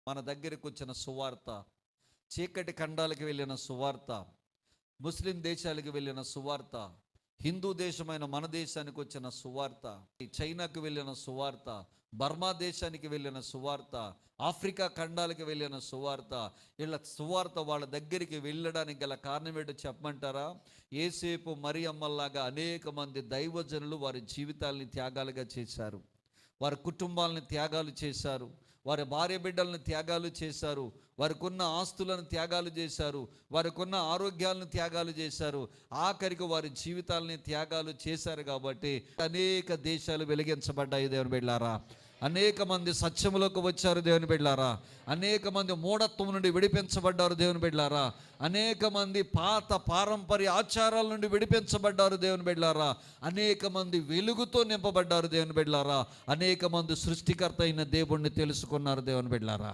మన దగ్గరికి వచ్చిన సువార్త, చీకటి ఖండాలకు వెళ్ళిన సువార్త, ముస్లిం దేశాలకు వెళ్ళిన సువార్త, హిందూ దేశమైన మన దేశానికి వచ్చిన సువార్త, చైనాకు వెళ్ళిన సువార్త, బర్మా దేశానికి వెళ్ళిన సువార్త, ఆఫ్రికా ఖండాలకు వెళ్ళిన సువార్త, ఇలా సువార్త వాళ్ళ దగ్గరికి వెళ్ళడానికి గల కారణం ఏంటో చెప్పమంటారా? యేసేపు మరియమ్మల్లాగా అనేక మంది దైవజనులు వారి జీవితాలని త్యాగాలుగా చేశారు, వారి కుటుంబాలను త్యాగాలు చేశారు, వారి భార్య బిడ్డలను త్యాగాలు చేశారు, వారికి ఉన్న ఆస్తులను త్యాగాలు చేశారు, వారికి ఉన్న ఆరోగ్యాలను త్యాగాలు చేశారు, ఆఖరికి వారి జీవితాలని త్యాగాలు చేశారు. కాబట్టి అనేక దేశాలు వెలిగించబడ్డాయి దేవుని బిడ్డలారా. అనేక మంది సత్యములోకి వచ్చారు దేవుని బిడ్డలారా. అనేక మంది మూఢత్వం నుండి విడిపించబడ్డారు దేవుని బిడ్డలారా. అనేక మంది పాత పారంపర్య ఆచారాల నుండి విడిపించబడ్డారు దేవుని బిడ్డలారా. అనేక మంది వెలుగుతో నింపబడ్డారు దేవుని బిడ్డలారా. అనేక మంది సృష్టికర్త అయిన దేవుణ్ణి తెలుసుకున్నారు దేవుని బిడ్డలారా.